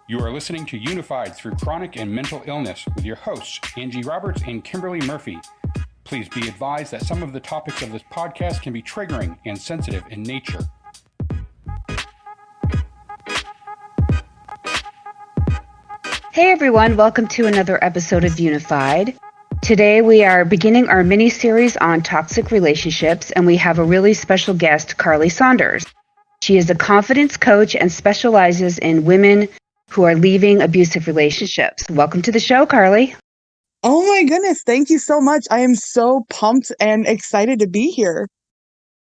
You are listening to Unified Through Chronic and Mental Illness with your hosts, Angie Roberts and Kimberly Murphy. Please be advised that some of the topics of this podcast can be triggering and sensitive in nature. Hey everyone, welcome to another episode of Unified. Today we are beginning our mini-series on toxic relationships, and we have a really special guest, Karleigh Saunders. She is a confidence coach and specializes in women who are leaving abusive relationships. Welcome to the show, Karleigh. Oh my goodness, thank you so much. I am so pumped and excited to be here.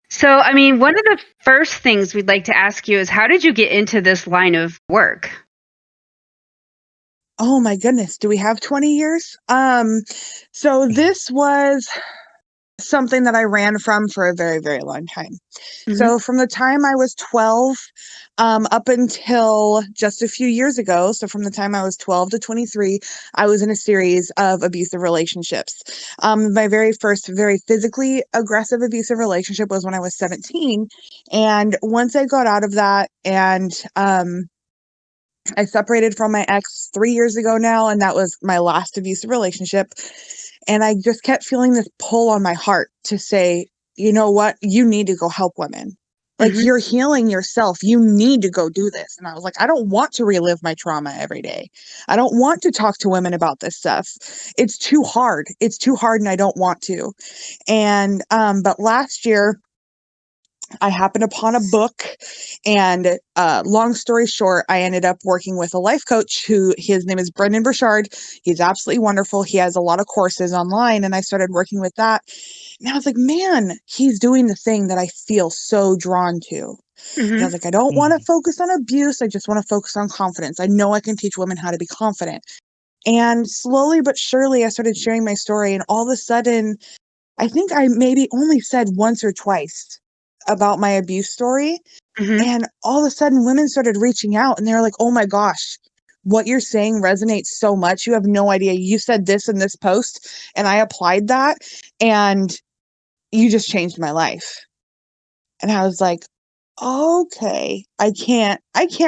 So, one of the first things we'd like to ask you is, how did you get into this line of work? Oh my goodness, do we have 20 years? So this was something that I ran from for a very, very long time. Mm-hmm. So from the time I was 12 up until just a few years ago, so from the time I was 12 to 23, I was in a series of abusive relationships. My very first very physically aggressive abusive relationship was when I was 17. And once I got out of that and I separated from my ex 3 years ago now, and that was my last abusive relationship. And I just kept feeling this pull on my heart to say, you know what? You need to go help women. Like, Mm-hmm. you're healing yourself. You need to go do this. And I was like, I don't want to relive my trauma every day. I don't want to talk to women about this stuff. It's too hard. It's too hard, and I don't want to. And, but last year, I happened upon a book, and long story short, I ended up working with a life coach his name is Brendan Burchard. He's absolutely wonderful. He has a lot of courses online, and I started working with that. And I was like, man, he's doing the thing that I feel so drawn to. Mm-hmm. And I was like, I don't want to focus on abuse. I just want to focus on confidence. I know I can teach women how to be confident. And slowly but surely, I started sharing my story. And all of a sudden, I think I maybe only said once or twice about my abuse story. Mm-hmm. And all of a sudden women started reaching out, and they're like, oh my gosh, what you're saying resonates so much. You have no idea. You said this in this post, and I applied that, and you just changed my life. And I was like, okay, I can't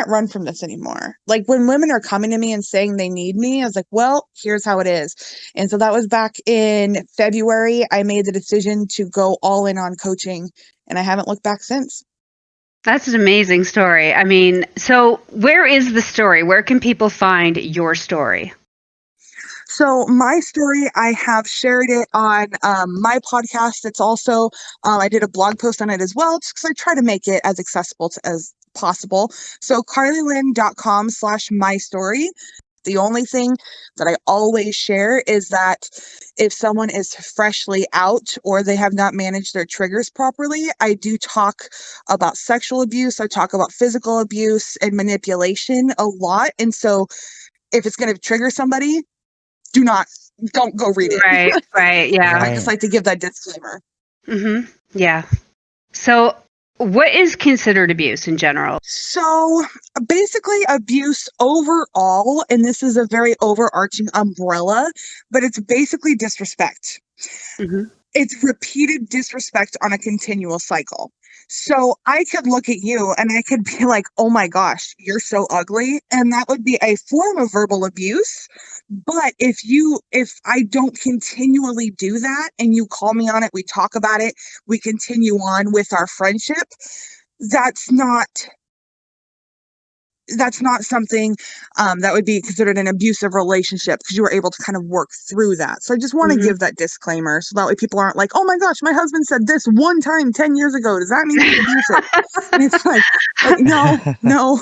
run from this anymore. Like, when women are coming to me and saying they need me, I was like, well, here's how it is. And so that was back in February. I made the decision to go all in on coaching, and I haven't looked back since. That's an amazing story. So where is the story? Where can people find your story? So my story, I have shared it on my podcast. It's also, I did a blog post on it as well, just because I try to make it as accessible as possible. So karleighlyn.com/my story. The only thing that I always share is that if someone is freshly out or they have not managed their triggers properly, I do talk about sexual abuse. I talk about physical abuse and manipulation a lot. And so if it's going to trigger somebody, don't go read it. Right. Yeah. I just like to give that disclaimer. Mm-hmm. Yeah. So what is considered abuse in general? So basically abuse overall, and this is a very overarching umbrella, but it's basically disrespect. Mm-hmm. It's repeated disrespect on a continual cycle. So I could look at you and I could be like, oh my gosh, you're so ugly. And that would be a form of verbal abuse. But if I don't continually do that and you call me on it, we talk about it, we continue on with our friendship, that's not something that would be considered an abusive relationship, because you were able to kind of work through that. So I just want to give that disclaimer, so that way people aren't like, oh my gosh, my husband said this one time 10 years ago. Does that mean he's abusive? And it's like no,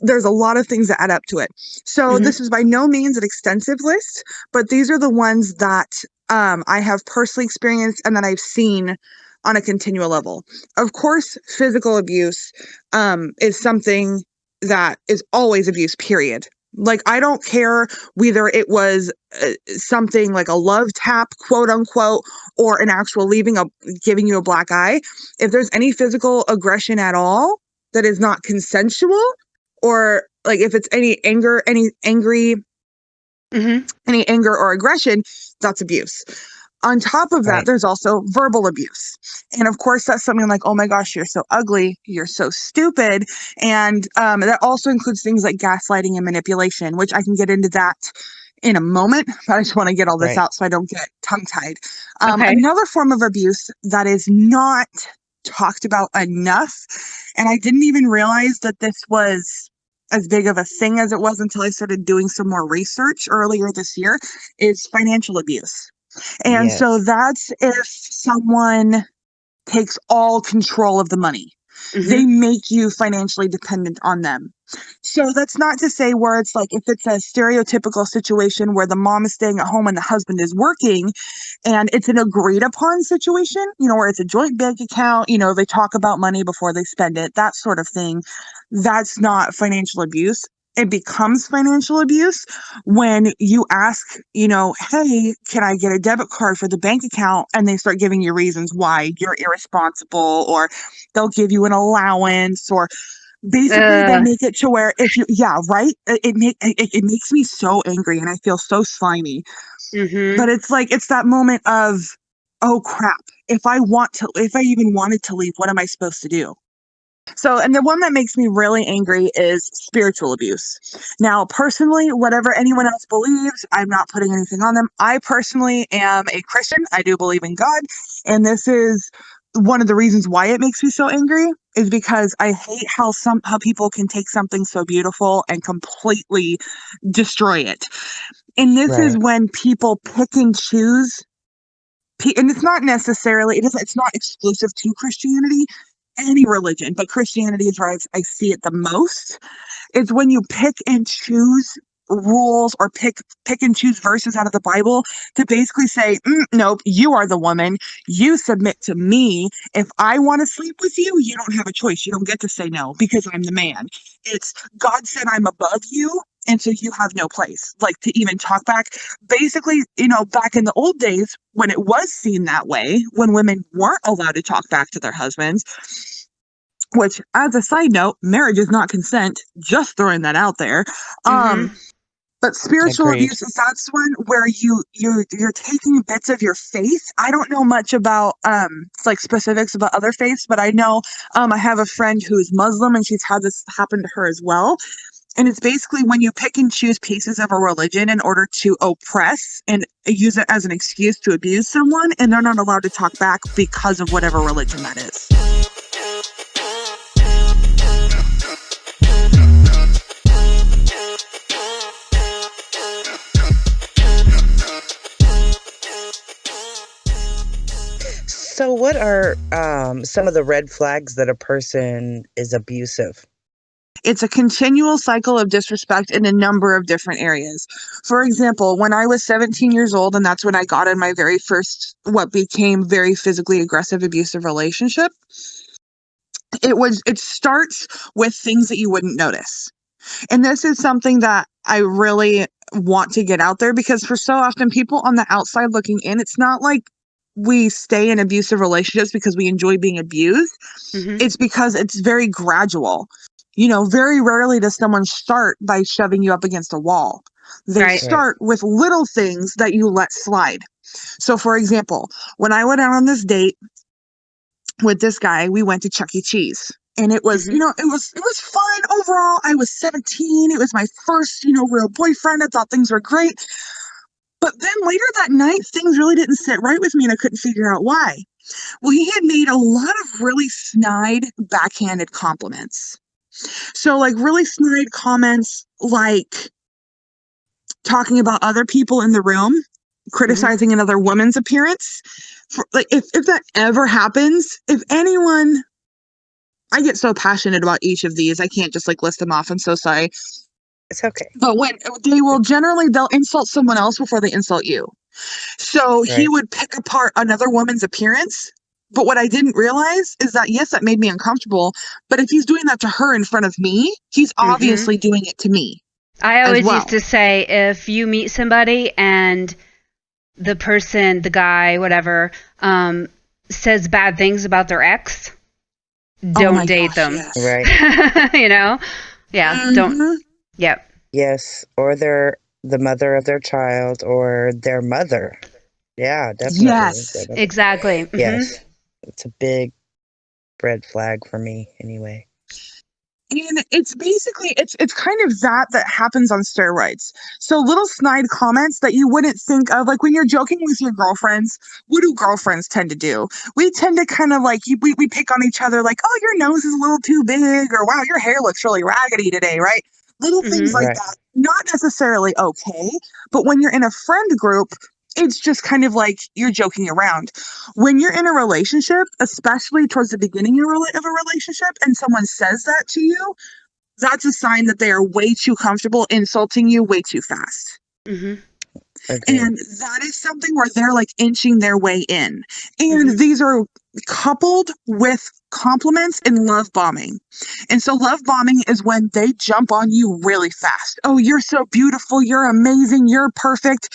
there's a lot of things that add up to it. So this is by no means an extensive list, but these are the ones that I have personally experienced and that I've seen on a continual level. Of course, physical abuse is something that is always abuse, period. Like, I don't care whether it was something like a love tap, quote unquote, or an actual giving you a black eye. If there's any physical aggression at all that is not consensual, or like if it's any anger, any anger or aggression, that's abuse. On top of that, Right. there's also verbal abuse. And of course, that's something like, oh my gosh, you're so ugly, you're so stupid. And that also includes things like gaslighting and manipulation, which I can get into that in a moment, but I just want to get all this Right. out so I don't get tongue-tied. Okay. Another form of abuse that is not talked about enough, and I didn't even realize that this was as big of a thing as it was until I started doing some more research earlier this year, is financial abuse. And so Yes. that's if someone takes all control of the money. Mhm. They make you financially dependent on them. So that's not to say where it's like if it's a stereotypical situation where the mom is staying at home and the husband is working and it's an agreed upon situation, where it's a joint bank account, they talk about money before they spend it, that sort of thing. That's not financial abuse. It becomes financial abuse when you ask, hey, can I get a debit card for the bank account? And they start giving you reasons why you're irresponsible, or they'll give you an allowance, or basically they make it to where if you, yeah, right. It makes me so angry and I feel so slimy, Mhm. but it's like, it's that moment of, oh crap. If I even wanted to leave, what am I supposed to do? So, and the one that makes me really angry is spiritual abuse. Now, personally, whatever anyone else believes, I'm not putting anything on them. I personally am a Christian. I do believe in God. And this is one of the reasons why it makes me so angry, is because I hate how people can take something so beautiful and completely destroy it. And this is Right. when people pick and choose, and it's not necessarily, it's not exclusive to Christianity, any religion, but Christianity is where I see it the most. It's when you pick and choose rules, or pick and choose verses out of the Bible to basically say, nope, you are the woman, you submit to me. If I want to sleep with you, you don't have a choice, you don't get to say no because I'm the man. It's God said I'm above you, and so you have no place, like, to even talk back. Basically, back in the old days when it was seen that way, when women weren't allowed to talk back to their husbands, which, as a side note, marriage is not consent, just throwing that out there. Mhm. But spiritual Agreed. abuse is, that's one where you're taking bits of your faith. I don't know much about like specifics about other faiths, but I know I have a friend who's Muslim and she's had this happen to her as well. And it's basically when you pick and choose pieces of a religion in order to oppress and use it as an excuse to abuse someone, and they're not allowed to talk back because of whatever religion that is. So what are some of the red flags that a person is abusive? It's a continual cycle of disrespect in a number of different areas. For example, when I was 17 years old, and that's when I got in my very first, what became very physically aggressive, abusive relationship, it starts with things that you wouldn't notice. And this is something that I really want to get out there, because for so often people on the outside looking in, it's not like we stay in abusive relationships because we enjoy being abused. Mhm. It's because it's very gradual. Very rarely does someone start by shoving you up against a wall. They Right. Right. start with little things that you let slide. So, for example, when I went out on this date with this guy, we went to Chuck E. Cheese. And it was, Mhm. it was fun overall. I was 17. It was my first, real boyfriend. I thought things were great. But then later that night, things really didn't sit right with me and I couldn't figure out why. Well, he had made a lot of really snide, backhanded compliments. So, like, really snide comments, like talking about other people in the room, criticizing another woman's appearance. Like, if that ever happens, if anyone, I get so passionate about each of these, I can't just like list them off. I'm so sorry. It's okay. But when they'll insult someone else before they insult you. So he Right. would pick apart another woman's appearance. But what I didn't realize is that, yes, that made me uncomfortable. But if he's doing that to her in front of me, he's obviously doing it to me I as always used well. to say, if you meet somebody and the person, the guy, whatever, says bad things about their ex, Oh don't my date gosh, them. yes. Right. Yeah, don't. Mhm. Yep. Yes. Or they're the mother of their child or their mother. Yeah, definitely. Yes. Exactly. Yes. It's a big red flag for me anyway. And it's basically it's kind of that happens on steroids. So little snide comments that you wouldn't think of, like when you're joking with your girlfriends. What do girlfriends tend to do? We tend to kind of like we pick on each other, like, oh, your nose is a little too big, or wow, your hair looks really raggedy today, right? Little things like Right. that, not necessarily okay, but when you're in a friend group, it's just kind of like you're joking around. When you're in a relationship, especially towards the beginning of a relationship, and someone says that to you, that's a sign that they are way too comfortable insulting you way too fast. Mm-hmm. Agreed. And that is something where they're like inching their way in. And Mhm. these are coupled with compliments and love bombing. And so love bombing is when they jump on you really fast. Oh, you're so beautiful. You're amazing. You're perfect.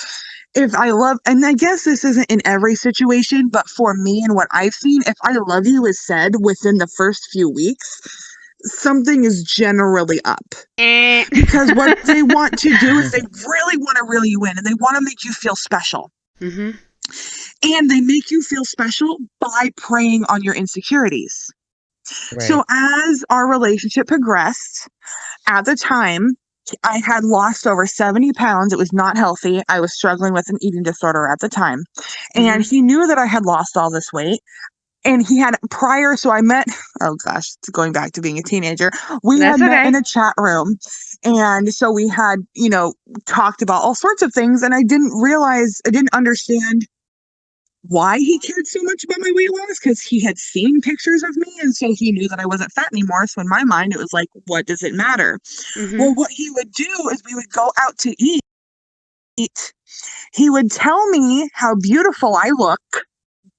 If I love, and I guess this isn't in every situation, but for me and what I've seen, if I love you is said within the first few weeks, something is generally up. Eh. Because what they want to do is they really want to reel you in and they want to make you feel special. Mhm. And they make you feel special by preying on your insecurities. Right. So as our relationship progressed, at the time, I had lost over 70 pounds. It was not healthy. I was struggling with an eating disorder at the time. And he knew that I had lost all this weight. And he had prior, so I met, oh gosh, it's going back to being a teenager. We That's had met okay. in a chat room. And so we had, talked about all sorts of things. And I didn't understand why he cared so much about my weight loss, because he had seen pictures of me. And so he knew that I wasn't fat anymore. So in my mind, it was like, what does it matter? Well, Mhm. what he would do is we would go out to eat. He would tell me how beautiful I look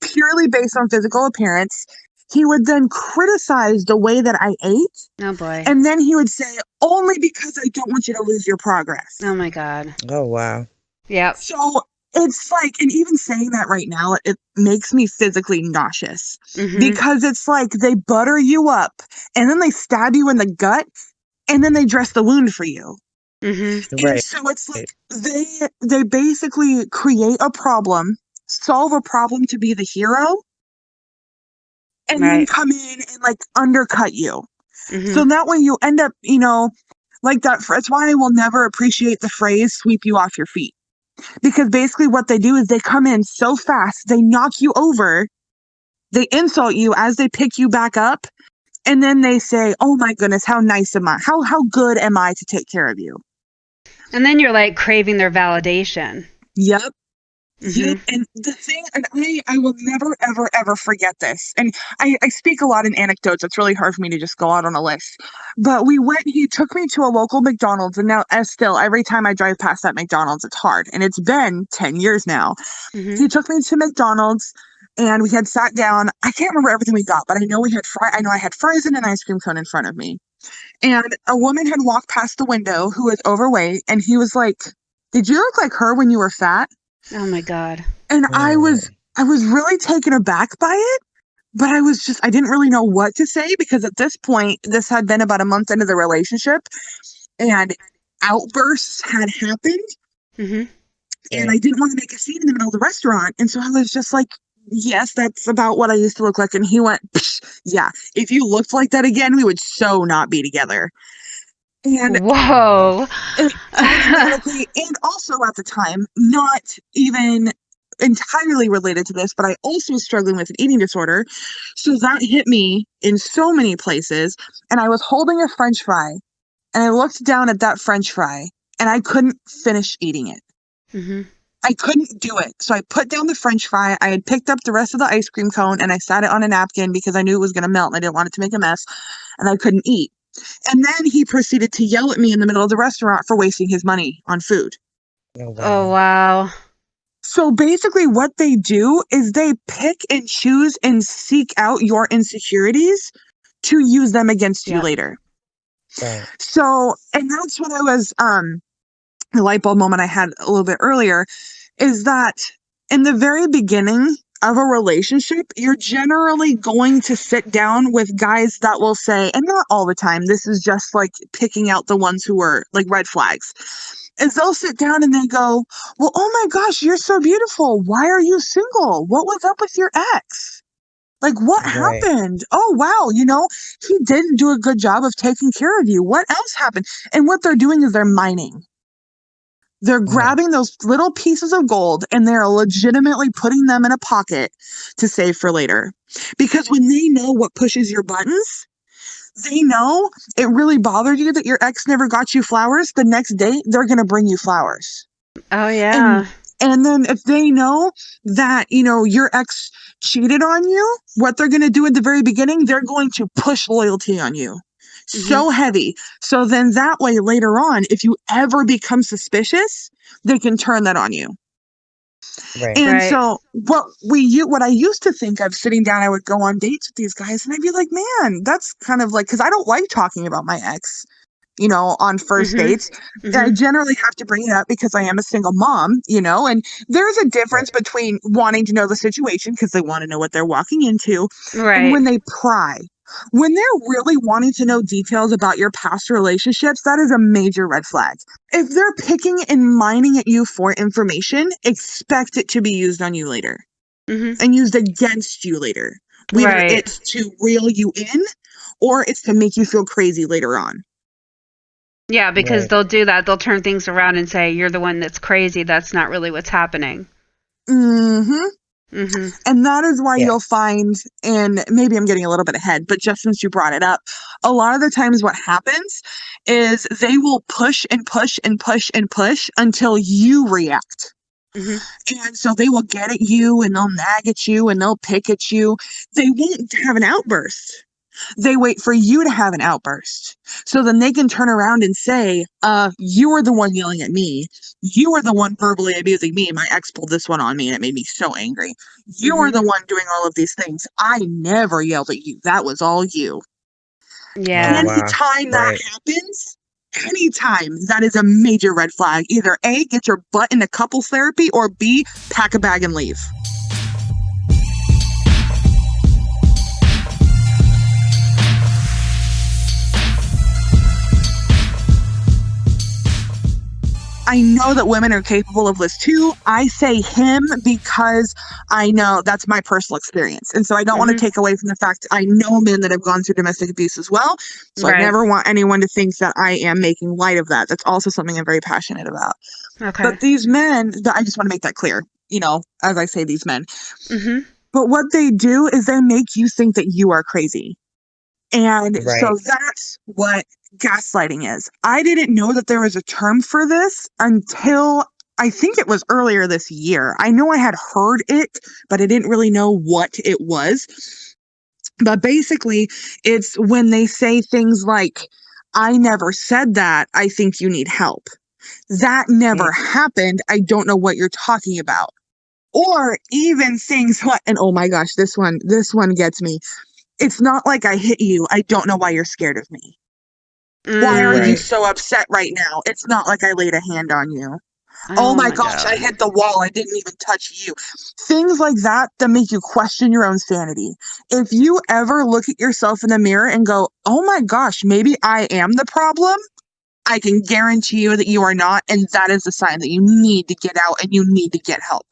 purely based on physical appearance. He would then criticize the way that I ate. Oh boy. And then he would say, only because I don't want you to lose your progress. Oh my God. Oh, wow. Yep. So it's like, and even saying that right now, it makes me physically nauseous Mhm. because it's like they butter you up and then they stab you in the gut and then they dress the wound for you. Mhm. And Right. so it's like they basically create a problem, solve a problem to be the hero, and then Right. come in and like undercut you. So Mhm. that way you end up, like that. That's why I will never appreciate the phrase sweep you off your feet. Because basically what they do is they come in so fast, they knock you over, they insult you as they pick you back up, and then they say, oh my goodness, how nice am I? How good am I to take care of you? And then you're like craving their validation. Yep. Yep. Mhm. And the thing, and I will never, ever, ever forget this. And I speak a lot in anecdotes. It's really hard for me to just go out on a list. But he took me to a local McDonald's. And now, as still, every time I drive past that McDonald's, it's hard. And it's been 10 years now. Mhm. He took me to McDonald's and we had sat down. I can't remember everything we got, but I know I had fries and an ice cream cone in front of me. And a woman had walked past the window who was overweight. And he was like, did you look like her when you were fat? Oh my God. And I Mm. was really taken aback by it, but I didn't really know what to say because at this point, this had been about a month into the relationship and outbursts had happened Mhm. and Right. I didn't want to make a scene in the middle of the restaurant. And so I was just like, yes, that's about what I used to look like. And he went, yeah, if you looked like that again, we would so not be together. And Whoa. automatically, and also at the time, not even entirely related to this, but I also was struggling with an eating disorder. So that hit me in so many places. And I was holding a French fry and I looked down at that French fry and I couldn't finish eating it. Mhm. I couldn't do it. So I put down the French fry. I had picked up the rest of the ice cream cone and I sat it on a napkin because I knew it was going to melt and I didn't want it to make a mess and I couldn't eat. And then he proceeded to yell at me in the middle of the restaurant for wasting his money on food. Oh, Oh wow. wow. So basically, what they do is they pick and choose and seek out your insecurities to use them against you Yep. later. Right. So, and that's what the light bulb moment I had a little bit earlier is that in the very beginning, of a relationship, you're generally going to sit down with guys that will say, and not all the time, this is just like picking out the ones who are like red flags, is they'll sit down and they go, well, oh my gosh, you're so beautiful. Why are you single? What was up with your ex? Like, what Right. happened? Oh, wow. He didn't do a good job of taking care of you. What else happened? And what they're doing is they're mining. They're Right. grabbing those little pieces of gold and they're legitimately putting them in a pocket to save for later. Because when they know what pushes your buttons, they know it really bothered you that your ex never got you flowers. The next day, they're going to bring you flowers. Oh, And yeah. and then if they know that, your ex cheated on you, what they're going to do at the very beginning, they're going to push loyalty on you Mm-hmm. so heavy. So then that way later on, if you ever become suspicious, they can turn that on you. Right. And Right. so what I used to think of sitting down, I would go on dates with these guys and I'd be like, man, that's kind of like, because I don't like talking about my ex, on first Mm-hmm. dates. I Mm-hmm. generally have to bring it up because I am a single mom, and there's a difference Right. between wanting to know the situation because they want to know what they're walking into and Right. when they pry. When they're really wanting to know details about your past relationships, that is a major red flag. If they're picking and mining at you for information, expect it to be used on you later Mm-hmm. and used against you later. Whether Right. it's to reel you in or it's to make you feel crazy later on. Yeah, because Right. they'll do that. They'll turn things around and say, you're the one that's crazy. That's not really what's happening. Mm-hmm. Mm-hmm. And that is why Yeah. you'll find, and maybe I'm getting a little bit ahead, but just since you brought it up, a lot of the times what happens is they will push and push and push and push until you react. Mm-hmm. And so they will get at you and they'll nag at you and they'll pick at you. They won't have an outburst. They wait for you to have an outburst. So then they can turn around and say, you were the one yelling at me. You were the one verbally abusing me. My ex pulled this one on me and it made me so angry. You were Mm-hmm. the one doing all of these things. I never yelled at you. That was all you. Oh, Yeah. wow. Anytime that Right. happens, anytime, that is a major red flag. Either A, get your butt into couples therapy, or B, pack a bag and leave. I know that women are capable of this too. I say him because I know that's my personal experience. And so I don't want to Mm-hmm. take away from the fact I know men that have gone through domestic abuse as well. So I Right. never want anyone to think that I am making light of that. That's also something I'm very passionate about. Okay. But these men, I just want to make that clear, as I say these men. Mm-hmm. But what they do is they make you think that you are crazy. And Right. so that's what gaslighting is. I didn't know that there was a term for this until I think it was earlier this year. I know I had heard it, but I didn't really know what it was. But basically, it's when they say things like, I never said that. I think you need help. That never Mm. happened. I don't know what you're talking about. Or even things like, and oh my gosh, this one gets me. It's not like I hit you. I don't know why you're scared of me. Why are you Mm. Right. so upset right now? It's not like I laid a hand on you. Oh Oh my my gosh, I God. hit the wall. I didn't even touch you. Things like that make you question your own sanity. If you ever look at yourself in the mirror and go, oh my gosh, maybe I am the problem, I can guarantee you that you are not. And that is a sign that you need to get out and you need to get help.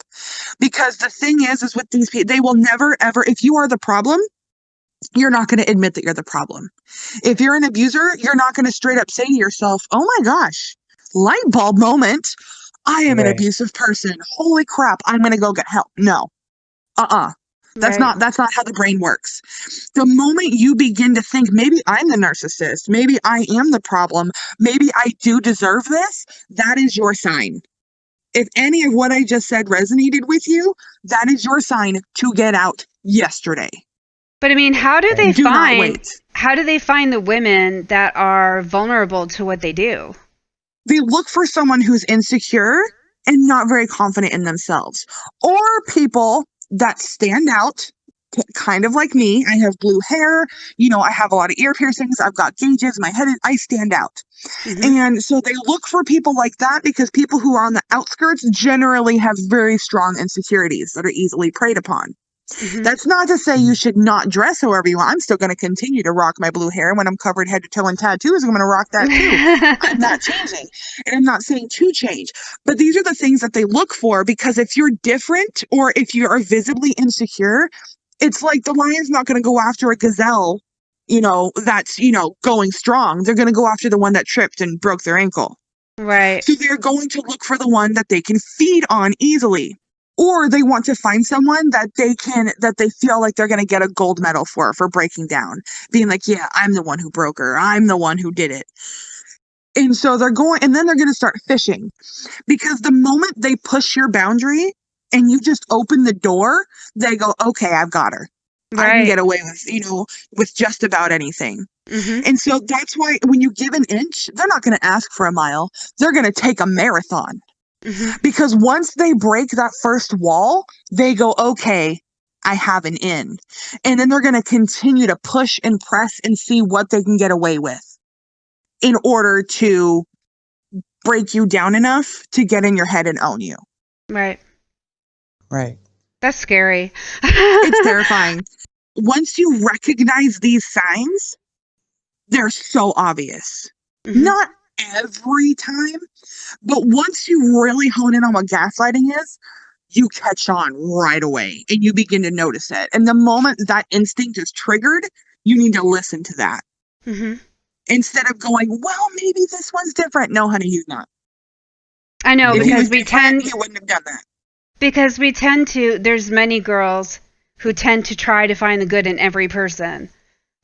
Because the thing is with these people, they will never, ever, if you are the problem, you're not going to admit that you're the problem. If you're an abuser, you're not going to straight up say to yourself, oh my gosh, light bulb moment. I am an Right. abusive person. Holy crap, I'm going to go get help. No. Uh-uh. Right. That's not how the brain works. The moment you begin to think maybe I'm the narcissist, maybe I am the problem, maybe I do deserve this, that is your sign. If any of what I just said resonated with you, that is your sign to get out yesterday. But I mean, Right. Do not wait. how do they find the women that are vulnerable to what they do? They look for someone who's insecure and not very confident in themselves, or people that stand out kind of like me. I have blue hair. I have a lot of ear piercings. I've got gauges. My head, I stand out. Mm-hmm. And so they look for people like that because people who are on the outskirts generally have very strong insecurities that are easily preyed upon. Mm-hmm. That's not to say you should not dress however you want. I'm still going to continue to rock my blue hair. When I'm covered head to toe in tattoos, I'm going to rock that too. I'm not changing. And I'm not saying to change. But these are the things that they look for, because if you're different or if you are visibly insecure, it's like the lion's not going to go after a gazelle, that's, going strong. They're going to go after the one that tripped and broke their ankle. Right. So they're going to look for the one that they can feed on easily. Or they want to find someone that they feel like they're going to get a gold medal for breaking down, being like, yeah, I'm the one who broke her. I'm the one who did it. And so then they're going to start fishing, because the moment they push your boundary and you just open the door, they go, okay, I've got her. Right. I can get away with just about anything. Mm-hmm. And so that's why when you give an inch, they're not going to ask for a mile. They're going to take a marathon. Mm-hmm. Because once they break that first wall, they go, okay, I have an in. And then they're going to continue to push and press and see what they can get away with in order to break you down enough to get in your head and own you. Right. Right. That's scary. It's terrifying. Once you recognize these signs, they're so obvious. Mm-hmm. Not every time, but once you really hone in on what gaslighting is, you catch on right away and you begin to notice it. And the moment that instinct is triggered, you need to listen to that. Mm-hmm. Instead of going, well, maybe this one's different. No, honey, he's not. I know, If he because was different, he wouldn't have done that. Because we tend to, there's many girls who tend to try to find the good in every person.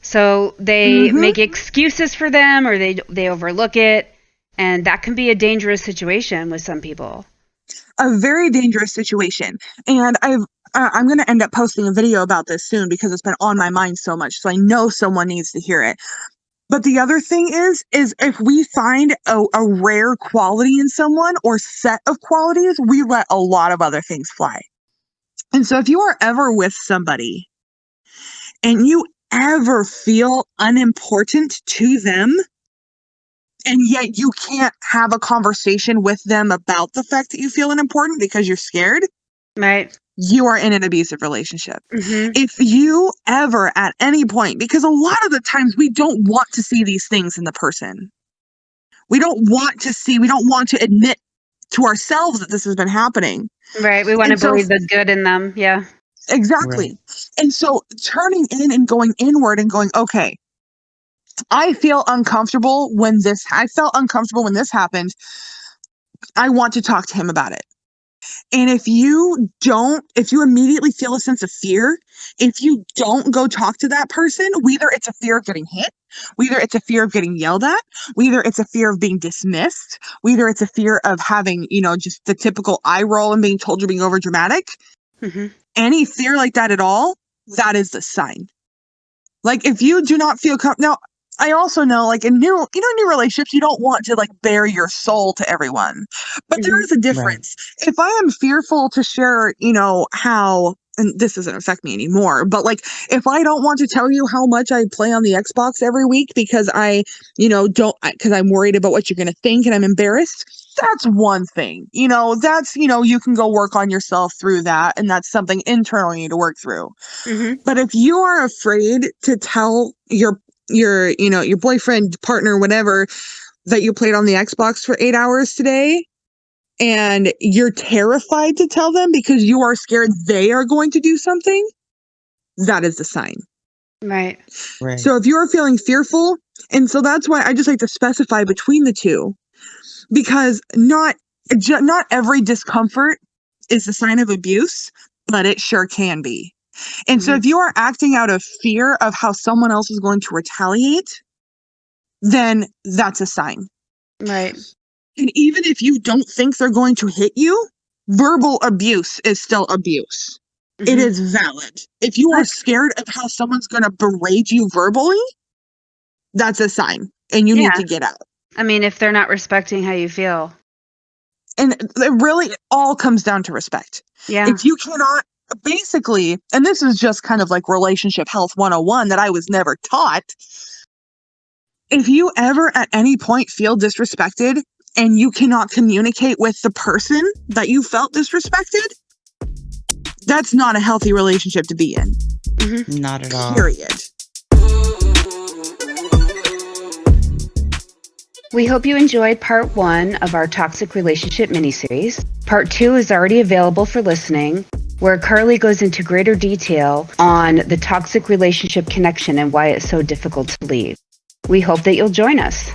So they make excuses for them, or they overlook it. And that can be a dangerous situation with some people. A very dangerous situation. And I'm going to end up posting a video about this soon because it's been on my mind so much. So I know someone needs to hear it. But the other thing is if we find a rare quality in someone or set of qualities, we let a lot of other things fly. And so if you are ever with somebody and you ever feel unimportant to them, and yet you can't have a conversation with them about the fact that you feel unimportant because you're scared, Right. you are in an abusive relationship. Mm-hmm. If you ever at any point, because a lot of the times we don't want to see these things in the person. We don't want to admit to ourselves that this has been happening. Right. We want to believe the good in them. Yeah. Exactly. Right. And so turning in and going inward and going, okay, I felt uncomfortable when this happened. I want to talk to him about it. And if you immediately feel a sense of fear, if you don't go talk to that person, whether it's a fear of getting hit, whether it's a fear of getting yelled at, whether it's a fear of being dismissed, whether it's a fear of having, just the typical eye roll and being told you're being over dramatic, any fear like that at all, that is the sign. Like if you do not feel now, I also know, like in new relationships, you don't want to like bare your soul to everyone, but there is a difference. Right. If I am fearful to share, how, and this doesn't affect me anymore, but like if I don't want to tell you how much I play on the Xbox every week because because I'm worried about what you're going to think and I'm embarrassed, that's one thing. That's, you can go work on yourself through that, and that's something internal you need to work through. Mm-hmm. But if you are afraid to tell your boyfriend, partner, whatever, that you played on the Xbox for 8 hours today, and you're terrified to tell them because you are scared they are going to do something, that is the sign. Right. So if you are feeling fearful, and so that's why I just like to specify between the two, because not every discomfort is a sign of abuse, but it sure can be. And so if you are acting out of fear of how someone else is going to retaliate, then that's a sign. Right. And even if you don't think they're going to hit you, verbal abuse is still abuse. Mm-hmm. It is valid. If you are scared of how someone's going to berate you verbally, that's a sign, and you need to get out. I mean, if they're not respecting how you feel. And it all comes down to respect. Yeah. If you cannot basically, and this is just kind of like relationship health 101 that I was never taught. If you ever at any point feel disrespected and you cannot communicate with the person that you felt disrespected, that's not a healthy relationship to be in. Mm-hmm. Not at all. Period. We hope you enjoyed part 1 of our toxic relationship miniseries. Part 2 is already available for listening, where Karleigh goes into greater detail on the toxic relationship connection and why it's so difficult to leave. We hope that you'll join us.